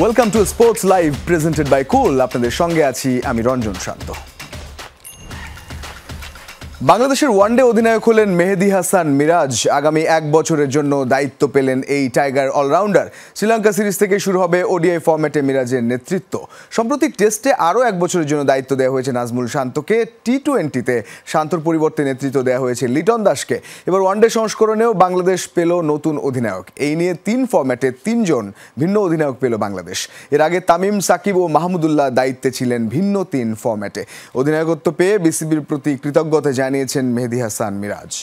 Welcome to sports live presented by cool. আপনাদের সঙ্গে আছি আমি রঞ্জন শান্ত। বাংলাদেশের ওয়ানডে অধিনায়ক হলেন মেহেদী হাসান মিরাজ। আগামী 1 বছরের জন্য দায়িত্ব পেলেন এই টাইগার অলরাউন্ডার। শ্রীলঙ্কা সিরিজ থেকে শুরু হবে ওডিআই ফরম্যাটে মিরাজের নেতৃত্ব। সম্প্রতি টেস্টে আরও 1 বছরের জন্য দায়িত্ব দেওয়া হয়েছে নাজমুল শান্তকে। টি-20তে শান্তর পরিবর্তে নেতৃত্ব দেওয়া হয়েছে লিটন দাসকে। এবার ওয়ানডে সংস্করণেও বাংলাদেশ পেল নতুন অধিনায়ক। এই নিয়ে 3 ফরম্যাটে 3 জন ভিন্ন অধিনায়ক পেল বাংলাদেশ। এর আগে তামিম, সাকিব ও মাহমুদুল্লাহ দায়িত্বে ছিলেন ভিন্ন 3 ফরম্যাটে। অধিনায়কত্ব পেয়ে বিসিবির প্রতি কৃতজ্ঞতা জানিয়েছেন মেহেদী হাসান মিরাজ।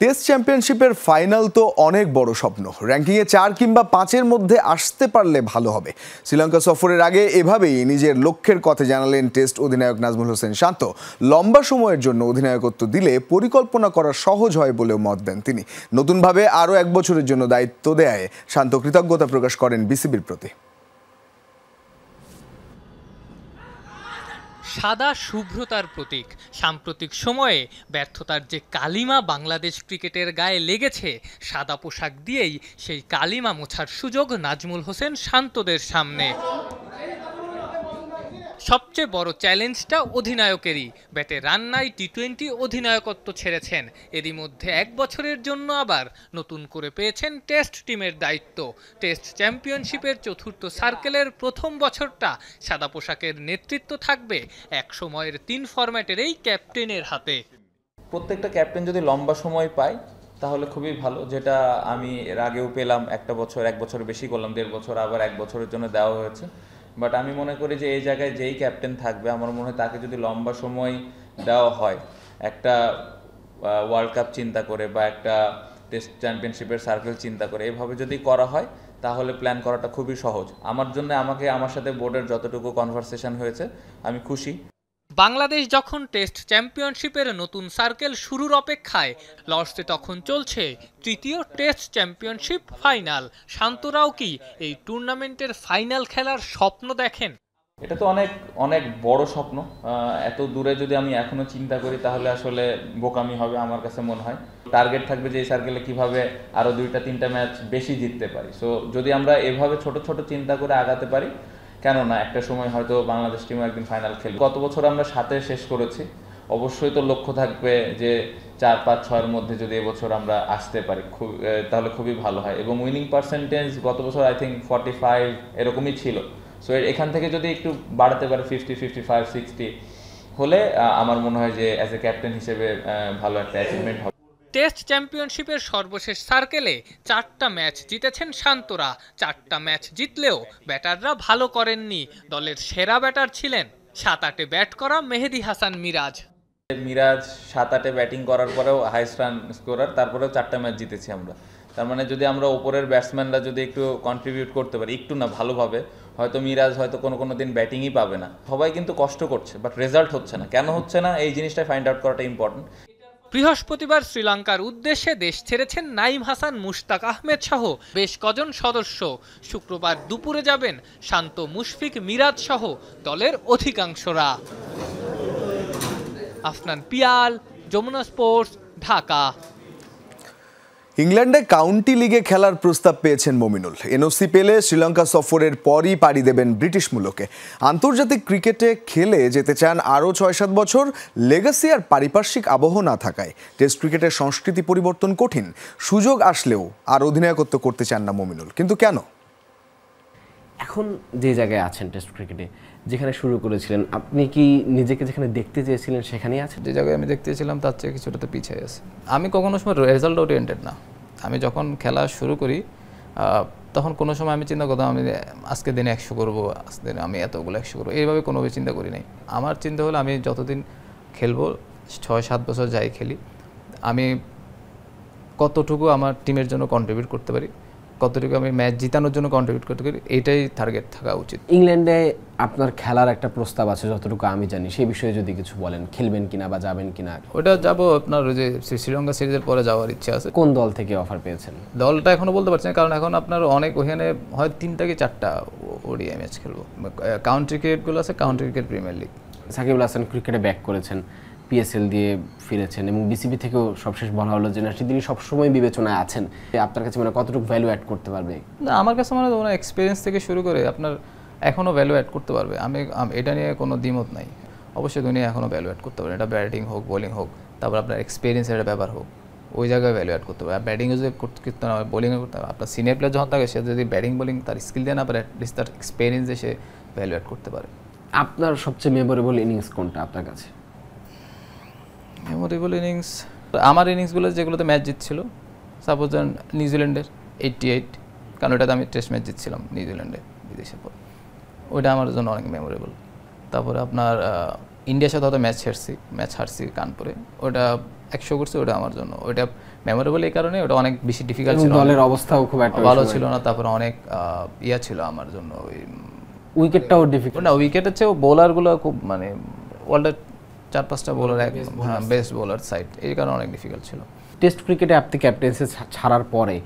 টেস্ট চ্যাম্পিয়নশিপের ফাইনাল তো অনেক বড় স্বপ্ন। র্যাঙ্কিংয়ে 4 কিংবা 5-এর মধ্যে আসতে পারলে ভালো হবে। শ্রীলঙ্কা সফরের আগে এভাবেই নিজের লক্ষ্যের কথা জানালেন টেস্ট অধিনায়ক নাজমুল হোসেন শান্ত। লম্বা সময়ের জন্য অধিনায়কত্ব দিলে পরিকল্পনা করা সহজ হয় বলেও মত দেন তিনি। নতুনভাবে আরও 1 বছরের জন্য দায়িত্ব দেয়ায় শান্ত কৃতজ্ঞতা প্রকাশ করেন বিসিবির প্রতি। সাদা শুভ্রতার প্রতীক। সাম্প্রতিক সময়ে ব্যর্থতার যে কালিমা বাংলাদেশ ক্রিকেটের গায়ে লেগেছে, সাদা পোশাক দিয়েই সেই কালিমা মোছার সুযোগ নাজমুল হোসেন শান্তদের সামনে। সবচেয়ে বড় চ্যালেঞ্জটা অধিনায়কেরই। ব্যাটে রান্নায় টি-20 অধিনায়কত্ব ছেড়েছেন। এরই মধ্যে 1 বছরের জন্য আবার নতুন করে পেয়েছেন টেস্ট টিমের দায়িত্ব। টেস্ট চ্যাম্পিয়নশিপের 4র্থ সার্কেলের প্রথম বছরটা সাদা পোশাকের নেতৃত্ব থাকবে এক সময়ের 3 ফরম্যাটের এই ক্যাপ্টেনের হাতে। প্রত্যেকটা ক্যাপ্টেন যদি লম্বা সময় পায় তাহলে খুবই ভালো, যেটা আমি এর আগেও পেলাম। 1 বছর বেশি করলাম, 1.5 বছর, আবার 1 বছরের জন্য দেওয়া হয়েছে। বাট আমি মনে করি যে এই জায়গায় যেই ক্যাপ্টেন থাকবে, আমার মনে হয় তাকে যদি লম্বা সময় দেওয়া হয়, একটা ওয়ার্ল্ড কাপ চিন্তা করে বা একটা টেস্ট চ্যাম্পিয়নশিপের সার্কেল চিন্তা করে এভাবে যদি করা হয়, তাহলে প্ল্যান করাটা খুবই সহজ। আমার জন্য আমার সাথে বোর্ডের যতটুকু কনভারসেশন হয়েছে, আমি খুশি। বাংলাদেশ যখন টেস্ট চ্যাম্পিয়নশিপের নতুন সার্কেল শুরুর অপেক্ষায়, লর্ডসে তখন চলছে 3য় টেস্ট চ্যাম্পিয়নশিপ ফাইনাল। শান্তরাও কি এই টুর্নামেন্টের ফাইনাল খেলার স্বপ্ন দেখেন? এটা তো অনেক অনেক বড় স্বপ্ন। এত দূরে যদি আমি এখনো চিন্তা করি তাহলে আসলে বোকামি হবে আমার কাছে মনে হয়। টার্গেট থাকবে যে এই সার্কেলে কিভাবে আরও 2-3টা ম্যাচ বেশি জিততে পারি। সো যদি আমরা এভাবে ছোট ছোট চিন্তা করে আগাতে পারি, কেননা একটা সময় হয়তো বাংলাদেশ টিমও একদিন ফাইনাল খেলবে। গত বছর আমরা 7-এ শেষ করেছি। অবশ্যই তো লক্ষ্য থাকবে যে 4, 5, 6-এর মধ্যে যদি এবছর আমরা আসতে পারি তাহলে খুবই ভালো হয়। এবং উইনিং পার্সেন্টেজ গত বছর আই থিঙ্ক 45 এরকমই ছিল। সো এখান থেকে যদি একটু বাড়াতে পারে 50, 55, 60 হলে আমার মনে হয় যে অ্যাজ এ ক্যাপ্টেন হিসেবে ভালো একটা অ্যাচিভমেন্ট হবে। টেস্ট চ্যাম্পিয়নশিপের সর্বশেষ সার্কেলে 4টা ম্যাচ জিতেছেন শান্তরা। 4টা ম্যাচ জিতলেও ব্যাটাররা ভালো করেননি। দলের সেরা ব্যাটার ছিলেন 7-8-এ ব্যাট করা মেহেদী হাসান মিরাজ। 7-8-এ ব্যাটিং করার পরেও হাইস্ট রান স্কোরার, তারপরেও 4টা ম্যাচ জিতেছি আমরা। তার মানে যদি আমরা ওপরের ব্যাটসম্যানরা যদি একটু কন্ট্রিবিউট করতে পারি, একটু না ভালোভাবে, হয়তো মিরাজ হয়তো কোনো দিন ব্যাটিংই পাবে না। সবাই কিন্তু কষ্ট করছে, বাট রেজাল্ট হচ্ছে না। কেন হচ্ছে না, এই জিনিসটা ফাইন্ড আউট করাটা ইম্পর্টেন্ট। বৃহস্পতিবার শ্রীলঙ্কার উদ্দেশ্যে দেশ ছেড়েছেন নাইম হাসান, মুশতাক আহমেদ সহ বেশ কজন সদস্য। শুক্রবার দুপুরে যাবেন শান্ত, মুশফিক, মিরাজ সহ দলের অধিকাংশরা। আফনান পিয়াল, যমুনা স্পোর্টস, ঢাকা। ইংল্যান্ডে কাউন্টি লিগে খেলার প্রস্তাব পেয়েছেন মমিনুল। এনওসি পেলে শ্রীলঙ্কা সফরের পরই পাড়ি দেবেন ব্রিটিশ মুলুকে। আন্তর্জাতিক ক্রিকেটে খেলে যেতে চান আরও 6-7 বছর। লেগাসি আর পারিপার্শ্বিক আবহ না থাকায় টেস্ট ক্রিকেটের সংস্কৃতি পরিবর্তন কঠিন। সুযোগ আসলেও আর অধিনায়কত্ব করতে চান না মমিনুল। কিন্তু কেন? এখন যে জায়গায় আছেন টেস্ট ক্রিকেটে, যেখানে শুরু করেছিলেন, আপনি কি নিজেকে যেখানে দেখতে চেয়েছিলেন সেখানেই আছেন? যে জায়গায় আমি দেখতে চেয়েছিলাম তার চেয়ে কিছুটা তো পিছিয়ে আছে। আমি কখনো সময় রেজাল্ট ওরিয়েন্টেড না। আমি যখন খেলা শুরু করি তখন কোনো সময় আমি চিন্তা করতাম আমি আজকে দিনে 100 করবো, আজকে দিনে আমি এতগুলো 100 করবো, এইভাবে কোনোভাবে চিন্তা করি নাই। আমার চিন্তা হলো আমি যতদিন খেলবো, 6-7 বছর যাই খেলি, আমি কতটুকু আমার টিমের জন্য কন্ট্রিবিউট করতে পারি, কতটুকু আমি ম্যাচ জিতানোর জন্য কন্ট্রিবিউট করতে পারি, এইটাই টার্গেট থাকা উচিত। ইংল্যান্ডে আপনার খেলার একটা প্রস্তাব আছে যতটুকু আমি জানি, সেই বিষয়ে যদি কিছু বলেন, খেলবেন কিনা বা যাবেন কিনা? ওটা যাবো, আপনার ওই যে শ্রীলঙ্কা সিরিজের পরে যাওয়ার ইচ্ছা আছে। কোন দল থেকে অফার পেয়েছেন? দলটা এখনো বলতে পারছি না, কারণ এখন আপনার অনেক ওখানে হয় 3টা কি 4টা ওডিআই ম্যাচ খেলবো। কাউন্ট্রি ক্রিকেটগুলো আছে, country cricket premier league. Shakib Al Hasan ক্রিকেটে ব্যাক করেছেন, পিএসএল দিয়ে ফিরেছেন এবং বিসিবি থেকেও সবশেষ বলা হলো যে নাসির তিনি সবসময় বিবেচনায় আছেন। আপনার কাছে মানে কতটুকু ভ্যালু অ্যাড করতে পারবে? না, আমার কাছে মানে ওনার এক্সপিরিয়েন্স থেকে শুরু করে আপনার এখনও ভ্যালু অ্যাড করতে পারবে। আমি এটা নিয়ে কোনো দ্বিমত নাই। অবশ্যই দুনিয়া এখনও ভ্যালু অ্যাড করতে পারবে, এটা ব্যাটিং হোক বোলিং হোক, তারপর আপনার এক্সপিরিয়েন্সের একটা ব্যাপার হোক, ওই জায়গায় ভ্যালু অ্যাড করতে হবে। আর ব্যাটিংয়ে যদি করতে না হয়, বোলিংয়ে করতে হবে। আপনার সিনিয়র প্লেয়ার যখন থাকে সে যদি ব্যাটিং বোলিং তার স্কিল দিয়ে না পারে, অ্যাটলিস্ট তার এক্সপিরিয়েন্সে সে ভ্যালু অ্যাড করতে পারে। আপনার সবচেয়ে মেমোরেবল ইনিংস কোনটা আপনার কাছে? মেমোরেবল ইনিংস আমার ইনিংসগুলো যেগুলোতে ম্যাচ জিতছিল, সাপোজ নিউজিল্যান্ডের 88, কারণ ওটাতে আমি টেস্ট ম্যাচ জিতছিলাম নিউজিল্যান্ডে বিদেশের পর, ওইটা আমার জন্য অনেক মেমোরেবল। তারপরে আপনার ইন্ডিয়ার সাথে হয়তো ম্যাচ হারছি কানপুরে, ওটা 100 করছে, ওটা আমার জন্য ওইটা মেমোরেবল এই কারণে ওটা অনেক বেশি ডিফিকাল্ট ছিল, দলের অবস্থাও খুব একটা ভালো ছিল না। তারপরে অনেক ইয়া ছিল আমার জন্য, ওই উইকেটটাও ডিফিকাল্ট না, উইকেট হচ্ছে বোলারগুলো খুব মানে ওয়ার্ল্ডের 4-5টা বোলার বেস্ট বোলার সাইড, এই কারণে অনেক ডিফিকাল্ট ছিল। টেস্ট ক্রিকেটে আপনি ক্যাপ্টেন্সি ছাড়ার পরে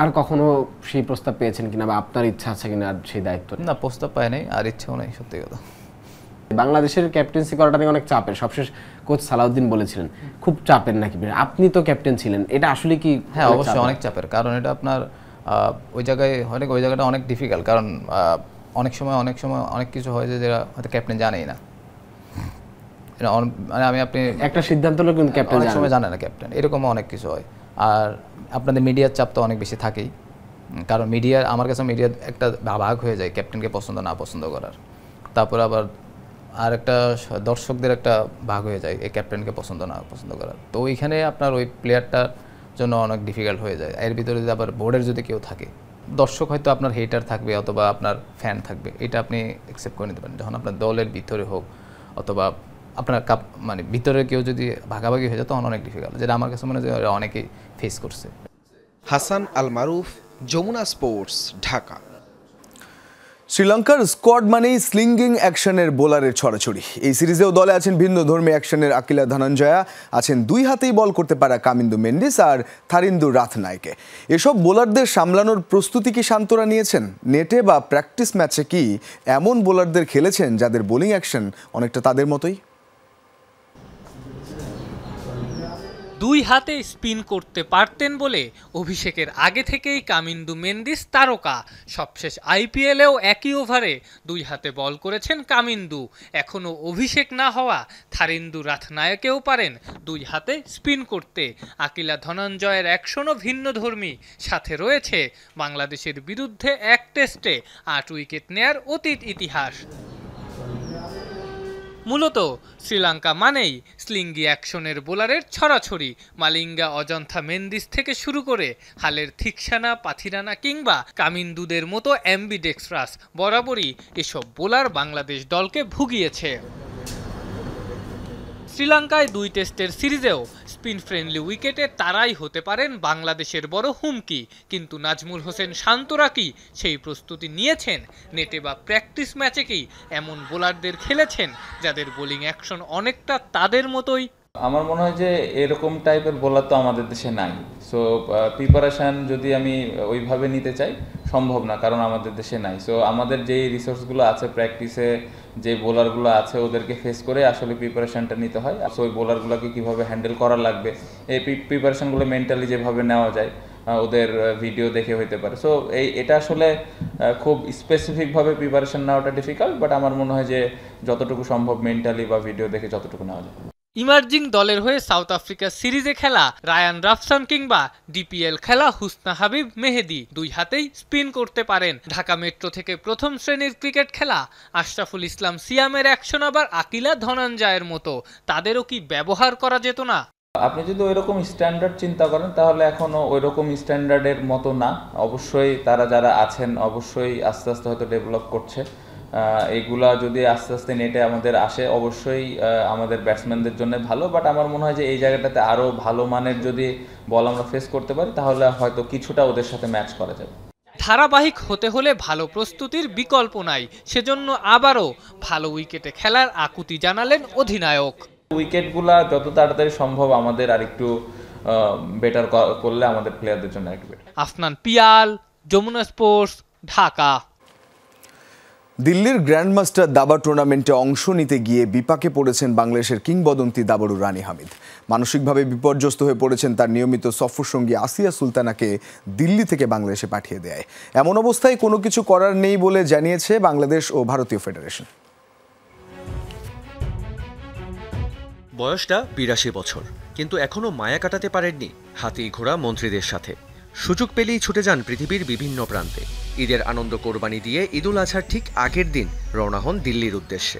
আর কখনো সেই প্রস্তাব পেয়েছেন কিনা, বা আপনার ইচ্ছা আছে কিনা আর সেই দায়িত্ব? না, প্রস্তাব পাই নাই, আর ইচ্ছেও নেই সত্যি কথা। বাংলাদেশের ক্যাপ্টেন্সি করাটা নাকি অনেক চাপের, সবশেষ কোচ সালাউদ্দিন বলেছিলেন খুব চাপের নাকি। আপনি তো ক্যাপ্টেন ছিলেন, এটা আসলে কি? হ্যাঁ, অবশ্যই অনেক চাপের, কারণ এটা আপনার ওই জায়গাটা অনেক ডিফিকাল্ট, কারণ অনেক সময় অনেক কিছু হয় যে যেটা হয়তো ক্যাপ্টেন জানেই না। মানে আপনি একটা সিদ্ধান্ত হলো কিন্তু ক্যাপ্টেন অনেক সময় জানে না ক্যাপ্টেন, এরকমও অনেক কিছু হয়। আর আপনাদের মিডিয়ার চাপ তো অনেক বেশি থাকেই, কারণ আমার কাছে মিডিয়ার একটা ভাগ হয়ে যায় ক্যাপ্টেনকে পছন্দ না পছন্দ করার। তারপর আবার আর একটা দর্শকদের একটা ভাগ হয়ে যায় এই ক্যাপ্টেনকে পছন্দ না পছন্দ করার। তো ওইখানে আপনার ওই প্লেয়ারটার জন্য অনেক ডিফিকাল্ট হয়ে যায়। এর ভিতরে যদি আবার বোর্ডের যদি কেউ থাকে, দর্শক হয়তো আপনার হেটার থাকবে অথবা আপনার ফ্যান থাকবে, এটা আপনি অ্যাকসেপ্ট করে নিতে পারেন। যখন আপনার দলের ভিতরে হোক অথবা আপনার মানে ভিতরে কেউ যদি ভাগাভাগি হয়ে যায়, তখন অনেক ডিফিকাল্ট, যেটা আমার কাছে মনে হয় অনেকেই ফেস করছে। হাসান আল মারুফ, যমুনা স্পোর্টস, ঢাকা। শ্রীলঙ্কার স্কোয়াড মানেই স্লিঙ্গিং অ্যাকশনের বোলারের ছড়াছড়ি। এই সিরিজেও দলে আছেন ভিন্ন ধর্মী অ্যাকশনের আকিলা ধনঞ্জয়া, আছেন দুই হাতেই বল করতে পারা কামিন্দু মেন্ডিস আর থারিন্দু রাথনাইকে। এসব বোলারদের সামলানোর প্রস্তুতি কি শান্তরা নিয়েছেন? নেটে বা প্র্যাকটিস ম্যাচে কি এমন বোলারদের খেলেছেন যাদের বোলিং অ্যাকশন অনেকটা তাদের মতোই? দুই হাতে স্পিন করতে পারতেন বলে অভিষেকের আগে থেকেই কামিন্দু মেন্ডিস তারকা। সবশেষ আইপিএলেও একই ওভারে দুই হাতে বল করেছেন কামিন্দু। এখনও অভিষেক না হওয়া থারিন্দু রাথনায়কেও পারেন দুই হাতে স্পিন করতে। আকিলা ধনঞ্জয়ের অ্যাকশনও ভিন্নধর্মী, সাথে রয়েছে বাংলাদেশের বিরুদ্ধে এক টেস্টে 8 উইকেট নেয়ার অতীত ইতিহাস। মূলত শ্রীলঙ্কা মানেই স্লিঙ্গি অ্যাকশনের বোলারের ছড়াছড়ি। মালিঙ্গা, অজন্তা মেন্ডিস থেকে শুরু করে হালের থিকসানা, পাথিরানা কিংবা কামিন্দুদের মতো অ্যাম্বিডেক্সট্রাস বরাবরই এসব বোলার বাংলাদেশ দলকে ভুগিয়েছে। শ্রীলঙ্কায় 2 টেস্টের সিরিজেও স্পিন ফ্রেন্ডলি উইকেটে তারাই হতে পারেন বাংলাদেশের বড় হুমকি। কিন্তু নাজমুল হোসেন শান্তরা কি সেই প্রস্তুতি নিয়েছেন? নেটে বা প্র্যাকটিস ম্যাচে কি এমন বোলারদের খেলেছেন যাদের বোলিং অ্যাকশন অনেকটা তাদের মতোই? আমার মনে হয় যে এরকম টাইপের বোলার তো আমাদের দেশে নাই। সো প্রিপারেশান যদি আমি ওইভাবে নিতে চাই, সম্ভব না, কারণ আমাদের দেশে নাই। সো আমাদের যেই রিসোর্সগুলো আছে, প্র্যাকটিসে যে বোলারগুলো আছে, ওদেরকে ফেস করে আসলে প্রিপারেশানটা নিতে হয়। সো ওই বোলারগুলোকে কীভাবে হ্যান্ডেল করা লাগবে, এই প্রিপারেশানগুলো মেন্টালি যেভাবে নেওয়া যায়, ওদের ভিডিও দেখে হইতে পারে। সো এটা আসলে খুব স্পেসিফিকভাবে প্রিপারেশান নেওয়াটা ডিফিকাল্ট, বাট আমার মনে হয় যে যতটুকু সম্ভব মেন্টালি বা ভিডিও দেখে যতটুকু নেওয়া যায়। ইমার্জিং দলের হয়ে সাউথ আফ্রিকা সিরিজে খেলা রায়ান রাফসান কিংবা ডিপিএল খেলা হুসনা হাবিব মেহেদি দুই হাতেই স্পিন করতে পারেন। ঢাকা মেট্রো থেকে প্রথম শ্রেণীর ক্রিকেট খেলা আশরাফুল ইসলাম সিয়ামের অ্যাকশন আবার আকিলা ধনঞ্জয়ের মতো, তাদেরও কি ব্যবহার করা যেত না? আপনি যদি ওইরকম স্ট্যান্ডার্ড চিন্তা করেন, তাহলে এখনও ওইরকম স্ট্যান্ডার্ডের মতো না। অবশ্যই তারা যারা আছেন অবশ্যই আস্তে আস্তে হয়তো ডেভেলপ করছে। এইগুলা যদি আস্তে আস্তে নেটে আমাদের আসে, অবশ্যই আমাদের ব্যাটসম্যানদের জন্য ভালো। বাট আমার মনে হয় যে এই জায়গাটাতে আরও ভালো মানের যদি বল আমরা ফেস করতে পারি, তাহলে হয়তো কিছুটা ওদের সাথে ম্যাচ করা যাবে। ধারাবাহিক হতে হলে ভালো প্রস্তুতির বিকল্প নাই, সেজন্য আবারও ভালো উইকেটে খেলার আকুতি জানালেন অধিনায়ক। উইকেটগুলা যত তাড়াতাড়ি সম্ভব আমাদের আরেকটু বেটার করলে আমাদের প্লেয়ারদের জন্য একটু বেটার। আফনান পিয়াল, যমুনা স্পোর্টস, ঢাকা। দিল্লির গ্র্যান্ডমাস্টার দাবা টুর্নামেন্টে অংশ নিতে গিয়ে বিপাকে পড়েছেন বাংলাদেশের কিংবদন্তি দাবাড়ু রানী হামিদ। মানসিকভাবে বিপর্যস্ত হয়ে পড়েছেন তার নিয়মিত সফরসঙ্গী আসিয়া সুলতানাকে দিল্লি থেকে বাংলাদেশে পাঠিয়ে দেয়। এমন অবস্থায় কোনো কিছু করার নেই বলে জানিয়েছে বাংলাদেশ ও ভারতীয় ফেডারেশন। বয়সটা ৮২ বছর, কিন্তু এখনও মায়া কাটাতে পারেননি হাতি ঘোড়া মন্ত্রীদের সাথে। সুযোগ পেলেই ছুটে যান পৃথিবীর বিভিন্ন প্রান্তে। ঈদের আনন্দ কোরবানি দিয়ে ঈদুল আজহার ঠিক আগের দিন রওনা হন দিল্লির উদ্দেশ্যে।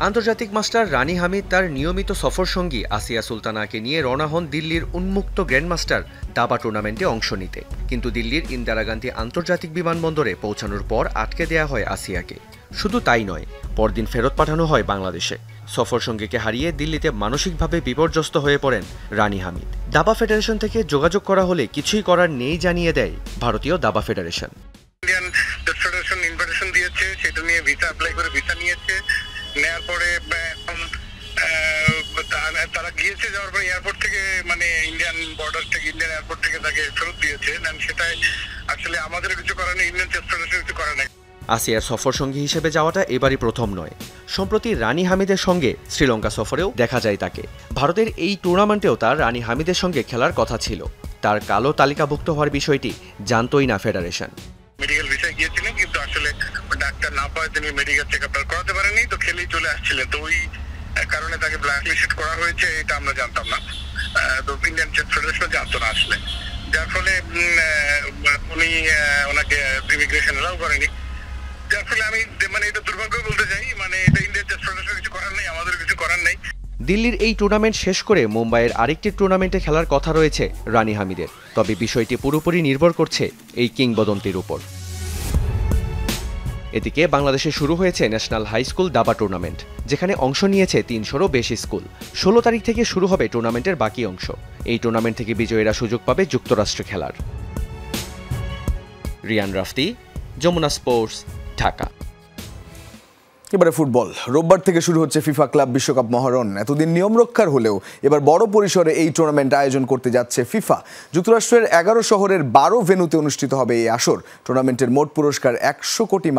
আন্তর্জাতিক মাস্টার রানী হামিদ তার নিয়মিত সফরসঙ্গী আসিয়া সুলতানাকে নিয়ে রওনা হন দিল্লির উন্মুক্ত গ্র্যান্ডমাস্টার দাবা টুর্নামেন্টে অংশ নিতে। কিন্তু দিল্লির ইন্দিরা গান্ধী আন্তর্জাতিক বিমানবন্দরে পৌঁছানোর পর আটকে দেয়া হয় আসিয়াকে। শুধু তাই নয়, পরদিন ফেরত পাঠানো হয় বাংলাদেশে। সফরসঙ্গীকে হারিয়ে দিল্লিতে মানসিকভাবে বিপর্যস্ত হয়ে পড়েন রানী হামিদ। দাবা ফেডারেশন থেকে যোগাযোগ করা হলে কিছুই করার নেই জানিয়ে দেয় ভারতীয় দাবা ফেডারেশন। ইন্ডিয়ান ফেডারেশন ইনভাইটেশন দিয়েছে, সেটা নিয়ে ভিসা অ্যাপ্লাই করে ভিসা নিয়েছে। নেওয়ার পরে তারা গিয়েছে, যাওয়ার পরে এয়ারপোর্ট থেকে মানে ইন্ডিয়ান বর্ডার থেকে ইন্ডিয়ান এয়ারপোর্ট থেকে তাকে ফেরত দিয়েছে। সেটাই আসলে আমাদের কিছু করার নেই, ইন্ডিয়ান চেস ফেডারেশন কিছু করার নেই। আসিয়ার সফরসঙ্গী হিসেবে যাওয়াটা এবারই প্রথম নয়। সম্প্রতি রানী হামিদের সঙ্গে শ্রীলঙ্কা সফরেও দেখা যায় তাকে। ভারতের এই টুর্নামেন্টেও তার রানী হামিদের সঙ্গে খেলার কথা ছিল। তার কালো তালিকাভুক্ত হওয়ার বিষয়টি জানতোই না ফেডারেশন। মেডিকেল ভিসায় গিয়েছিলেন, কিন্তু আসলে ডাক্তার না পাওয়ায় তিনি মেডিকেল চেক আপ করাতে পারেননি, তো খেলেই চলে আসছিলেন। তো ওই কারণে তাকে ব্ল্যাকলিস্ট করা হয়েছে, এটা আমরা জানতাম না। তো ইন্ডিয়ান চেস ফেডারেশন জানতো না আসলে, যার ফলে উনি ওনাকে ইমিগ্রেশন এলাও করেনি। যার ফলে আমি এটা দুর্ভাগ্য বলতে চাই, এটা ইন্ডিয়ান চেস ফেডারেশন কিছু করার নেই, আমাদের কিছু করার নেই। দিল্লির এই টুর্নামেন্ট শেষ করে মুম্বাইয়ের আরেকটি টুর্নামেন্টে খেলার কথা রয়েছে রানী হামিদের। তবে বিষয়টি পুরোপুরি নির্ভর করছে এই কিংবদন্তির উপর। এদিকে বাংলাদেশে শুরু হয়েছে ন্যাশনাল হাই স্কুল দাবা টুর্নামেন্ট, যেখানে অংশ নিয়েছে ৩০০রও বেশি স্কুল। ১৬ তারিখ থেকে শুরু হবে টুর্নামেন্টের বাকি অংশ। এই টুর্নামেন্ট থেকে বিজয়ীরা সুযোগ পাবে যুক্তরাষ্ট্রে খেলার। রিয়ান রাফতি, যমুনা স্পোর্টস, ঢাকা। এবারে ফুটবল। রোববার থেকে শুরু হচ্ছে ফিফা ক্লাব বিশ্বকাপ মহরণ। এতদিন নিয়ম রক্ষার হলেও এবার বড় পরিসরে এই টুর্নামেন্ট আয়োজন করতে যাচ্ছে ফিফা। যুক্তরাষ্ট্রের ১১ শহরের ১২ ভেন্যুতে অনুষ্ঠিত হবে এই আসর। টুর্নামেন্টের মোট পুরস্কার $১০০ কোটি।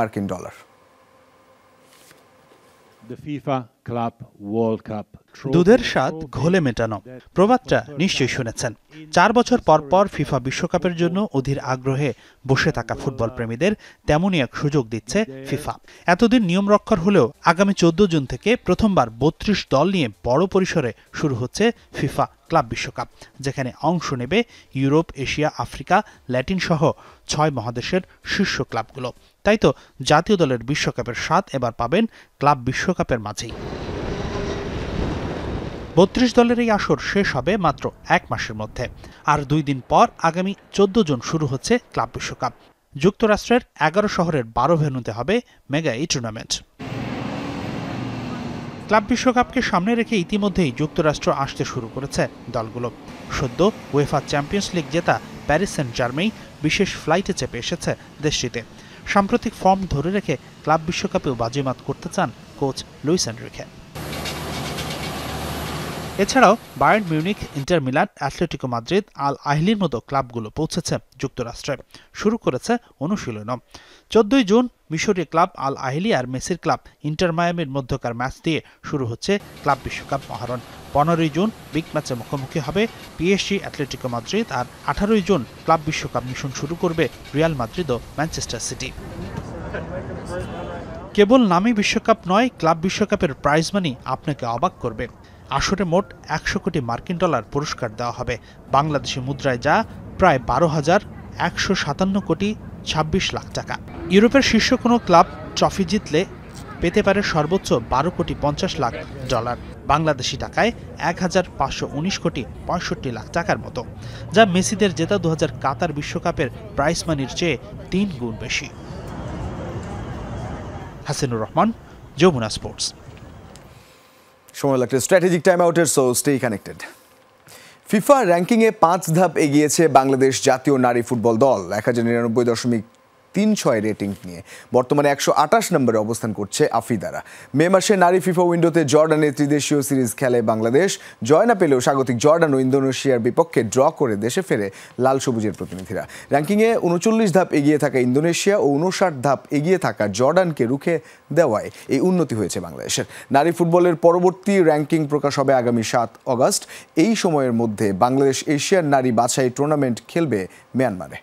দুধের স্বাদ ঘোলে মেটানো প্রবাদটা নিশ্চয়ই শুনেছেন। ৪ বছর পর পর ফিফা বিশ্বকাপের জন্য অধীর আগ্রহে বসে থাকা ফুটবল প্রেমীদের তেমনই এক সুযোগ দিচ্ছে ফিফা। এতদিন নিয়ম রক্ষার হলেও আগামী ১৪ জুন থেকে প্রথমবার ৩২ দল নিয়ে বড় পরিসরে শুরু হচ্ছে ফিফা ক্লাব বিশ্বকাপ, যেখানে অংশ নেবে ইউরোপ, এশিয়া, আফ্রিকা, ল্যাটিন সহ ৬ মহাদেশের শীর্ষ ক্লাবগুলো। তাই তো জাতীয় দলের বিশ্বকাপের স্বাদ এবার পাবেন ক্লাব বিশ্বকাপের মাঝেই। ৩২ দলের এই আসর শেষ হবে মাত্র ১ মাসের মধ্যে। আর ২ দিন পর আগামী ১৪ জুন শুরু হচ্ছে ক্লাব বিশ্বকাপ। যুক্তরাষ্ট্রের ১১ শহরের ১২ ভেন্যুতে হবে মেগা এই টুর্নামেন্ট। ক্লাব বিশ্বকাপকে সামনে রেখে ইতিমধ্যেই যুক্তরাষ্ট্র আসতে শুরু করেছে দলগুলো। সদ্য উয়েফা চ্যাম্পিয়ন্স লিগ জেতা প্যারিস সেন্ট জার্মেই বিশেষ ফ্লাইটে চেপে এসেছে দেশটিতে। সাম্প্রতিক ফর্ম ধরে রেখে ক্লাব বিশ্বকাপেও বাজিমাত করতে চান কোচ লুইস এনরিকে। এছাড়াও Bayern Munich, Inter Milan, Atletico Madrid, Al আহিলির মতো ক্লাবগুলো পৌঁছেছে যুক্তরাষ্ট্রে। শুরু করেছে অনুশীলনও। ১৪ জুন মিশরীয় ক্লাব আল আহিলি আর মেসির ক্লাব ইন্টার মায়ামির মধ্যকার ম্যাচ দিয়ে শুরু হচ্ছে ক্লাব বিশ্বকাপ মহরণ। ১৫ জুন বিগ ম্যাচে মুখোমুখি হবে পিএসজি, অ্যাটলেটিকো মাদ্রিদ, আর ১৮ জুন ক্লাব বিশ্বকাপ মিশন শুরু করবে রিয়াল মাদ্রিদ ও ম্যানচেস্টার সিটি। কেবল নামই বিশ্বকাপ নয়, ক্লাব বিশ্বকাপের প্রাইজ মানি আপনাকে অবাক করবে। আসরে মোট $১০০ কোটি পুরস্কার দেওয়া হবে। বাংলাদেশি মুদ্রায় যা প্রায় ১২,১৫৭ কোটি ২৬ লাখ টাকা। ইউরোপের শীর্ষ কোনো ক্লাব ট্রফি জিতলে পেতে পারে সর্বোচ্চ $১২,৫০,০০,০০০, বাংলাদেশি টাকায় ১,৫১৯ কোটি ৬৫ লাখ টাকার মতো, যা মেসিদের জেতা ২০০০ কাতার বিশ্বকাপের প্রাইজ মানির চেয়ে ৩ গুণ বেশি। হাসিনুর রহমান, যমুনা স্পোর্টস। সময় লাগছে স্ট্র্যাটেজিক টাইম আউটের, সো স্টে কানেক্টেড। ফিফা র্যাঙ্কিংয়ে ৫ ধাপ এগিয়েছে বাংলাদেশ জাতীয় নারী ফুটবল দল। ১,০৯৯.৩ 3.6 রেটিং নিয়ে। বর্তমানে 128 নম্বরে অবস্থান করছে আফ্রিদারা। মে মাসে নারী ফিফা উইন্ডোতে জর্ডানের ত্রিদেশীয় সিরিজ খেলে বাংলাদেশ। জয় না পেলেও স্বাগতিক জর্ডান ও ইন্দোনেশিয়ার বিপক্ষে ড্র করে দেশে ফেরে লাল সবুজের প্রতিনিধিরা। র্যাঙ্কিংয়ে 39 ধাপ এগিয়ে থাকা ইন্দোনেশিয়া ও 59 ধাপ এগিয়ে থাকা জর্ডানকে রুখে দেওয়ায় এই উন্নতি হয়েছে বাংলাদেশের। নারী ফুটবলের পরবর্তী র্যাঙ্কিং প্রকাশ হবে আগামী 7 অগস্ট। এই সময়ের মধ্যে বাংলাদেশ এশিয়ার নারী বাছাই টুর্নামেন্ট খেলবে মিয়ানমারে।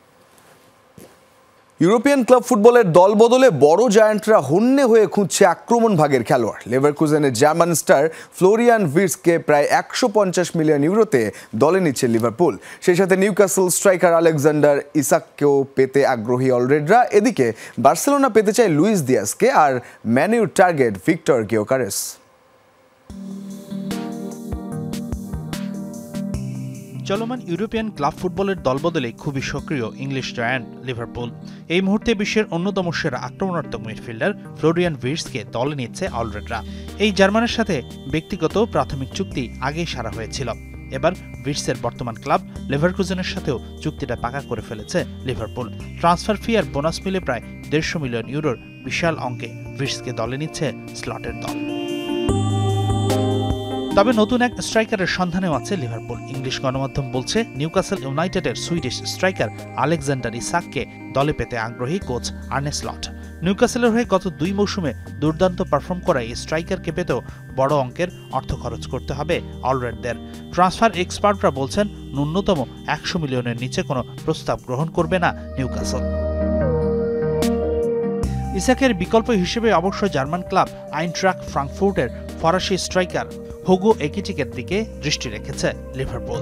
ইউরোপিয়ান ক্লাব ফুটবলের দল বদলে বড় জায়ান্টরা হন্যে হয়ে খুঁজছে আক্রমণ ভাগের খেলোয়াড়। লেভারকুজেনের জার্মান স্টার ফ্লোরিয়ান ভির্টসকে প্রায় 150 মিলিয়ন ইউরোতে দলে নিচ্ছে লিভারপুল। সেই সাথে নিউক্যাসল স্ট্রাইকার আলেকজান্ডার ইসাককেও পেতে আগ্রহী অলরেডরা। এদিকে বার্সেলোনা পেতে চায় লুইস দিয়াসকে, আর ম্যানিউর টার্গেট ভিক্টর গিওকারেস। চলমান ইউরোপিয়ান ক্লাব ফুটবলের দলবদলে খুবই সক্রিয় ইংলিশ জায়ান্ট লিভারপুল। এই মুহূর্তে বিশ্বের অন্যতম সেরা আক্রমণাত্মক মিডফিল্ডার ফ্লোরিয়ান ভির্টসকে দলে নিচ্ছে অলরেডরা। এই জার্মানের সাথে ব্যক্তিগত প্রাথমিক চুক্তি আগেই সারা হয়েছিল। এবার ভির্টসের বর্তমান ক্লাব লেভারকুজেনের সাথেও চুক্তিটা পাকা করে ফেলেছে লিভারপুল। ট্রান্সফার ফি আর বোনাস মিলে প্রায় 150 মিলিয়ন ইউরোর বিশাল অঙ্কে ভির্টসকে দলে নিচ্ছে স্লটের দল। তবে নতুন এক স্ট্রাইকারের সন্ধানেও আছে লিভারপুল। ইংলিশ গণমাধ্যম বলছে নিউক্যাসল ইউনাইটেডের সুইডিশ স্ট্রাইকার আলেকজান্ডার ইসাককে দলে পেতে আগ্রহী কোচ আর্নে স্লট। নিউক্যাসলের হয়ে গত 2 মৌসুমে দুর্দান্ত পারফর্ম করা এই স্ট্রাইকারকে পেতেও বড় অঙ্কের অর্থ খরচ করতে হবে অলরেডদের। ট্রান্সফার এক্সপার্টরা বলছেন ন্যূনতম 100 মিলিয়নের নিচে কোনো প্রস্তাব গ্রহণ করবে না নিউক্যাসল। ইসাকের বিকল্প হিসেবে অবশ্য জার্মান ক্লাব আইনট্রাক্ট ফ্রাঙ্কফুর্টের ফরাসি স্ট্রাইকার হুগো একিটিকের দিকে দৃষ্টি রেখেছে লিভারপুল।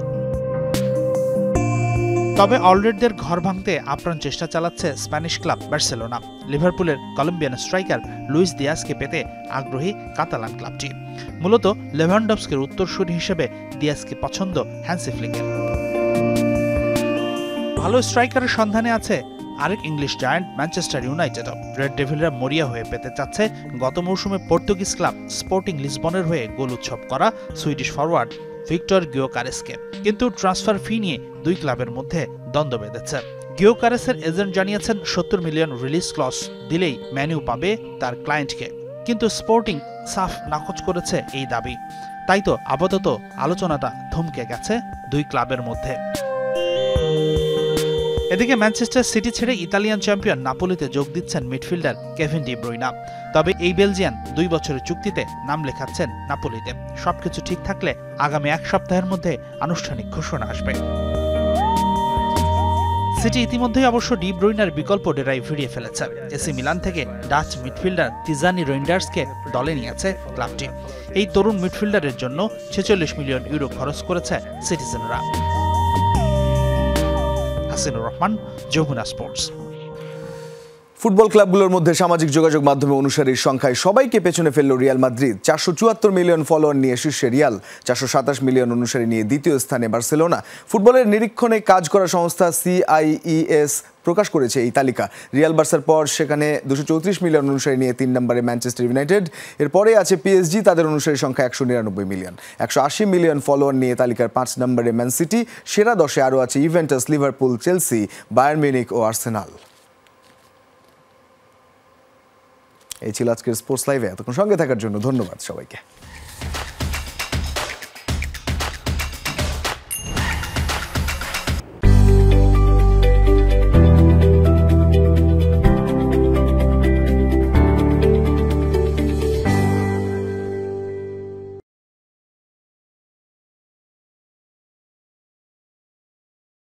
তবে অলরেডদের ঘর ভাঙতে আপ্রাণ চেষ্টা চালাচ্ছে স্প্যানিশ ক্লাব বার্সেলোনা। লিভারপুলের কলম্বিয়ান স্ট্রাইকার লুইস দিয়াসকে পেতে আগ্রহী কাতালান ক্লাবটি। মূলত লেভানডস্কির উত্তরসূরি হিসেবে দিয়াসকে পছন্দ হ্যান্সি ফ্লিকের। ভালো স্ট্রাইকারের সন্ধানে আছে আরেক ইংলিশ জায়ান্ট ম্যানচেস্টার ইউনাইটেডও। রেড ডেভিলরা মরিয়া হয়ে পেতে চাচ্ছে গত মৌসুমে পর্তুগিজ ক্লাব স্পোর্টিং লিসবনের হয়ে গোল উৎসব করা সুইডিশ ফরওয়ার্ড ভিক্টর গিওকারেসকে। কিন্তু ট্রান্সফার ফি নিয়ে 2 ক্লাবের মধ্যে দ্বন্দ্ব বেঁধেছে। গিওকারেসের এজেন্ট জানিয়েছেন 70 মিলিয়ন রিলিজ ক্লজ দিলেই ম্যানিউ পাবে তার ক্লায়েন্টকে। কিন্তু স্পোর্টিং সাফ নাকচ করেছে এই দাবি। তাই তো আপাতত আলোচনাটা থমকে গেছে 2 ক্লাবের মধ্যে। এদিকে ম্যানচেস্টার সিটি ছেড়ে ইতালিয়ান চ্যাম্পিয়ন নাপোলিতে যোগ দিচ্ছেন মিডফিল্ডার কেভিন ডি ব্রুইনা। তবে এই বেলজিয়ান 2 বছরের চুক্তিতে নাম লেখাচ্ছেন নাপোলিতে। সবকিছু ঠিক থাকলে আগামী 1 সপ্তাহের মধ্যে আনুষ্ঠানিক ঘোষণা আসবে। সিটি ইতিমধ্যেই অবশ্য ডি ব্রুইনার বিকল্প ডেরাই ফিরিয়ে ফেলেছে। এসি মিলান থেকে ডাচ মিডফিল্ডার তিজানি রইন্ডার্সকে দলে নিয়েছে ক্লাবটি। এই তরুণ মিডফিল্ডারের জন্য 46 মিলিয়ন ইউরো খরচ করেছে সিটিজেনরা। হাসিনুর রহমান, যমুনা স্পোর্টস। ফুটবল ক্লাবগুলোর মধ্যে সামাজিক যোগাযোগ মাধ্যমে অনুসারীর সংখ্যায় সবাইকে পেছনে ফেলল রিয়াল মাদ্রিদ। 474 মিলিয়ন ফলোয়ার নিয়ে শীর্ষে রিয়াল, 427 মিলিয়ন অনুসারী নিয়ে দ্বিতীয় স্থানে বার্সেলোনা। ফুটবলের নিরীক্ষণে কাজ করা সংস্থা CIES প্রকাশ করেছে এই তালিকা। রিয়াল বার্সার পর সেখানে 234 মিলিয়ন অনুসারী নিয়ে 3 নম্বরে ম্যানচেস্টার ইউনাইটেড। এরপরে আছে PSG, তাদের অনুসারী সংখ্যা 199 মিলিয়ন। 180 মিলিয়ন ফলোয়ার নিয়ে তালিকার 5 নম্বরে ম্যান সিটি। সেরা 10-এ আরও আছে Juventus, Liverpool, Chelsea, Bayern Munich ও আর্সেনাল। এই ছিল আজকের স্পোর্টস লাইভে। এতক্ষণ সঙ্গে থাকার জন্য ধন্যবাদ সবাইকে।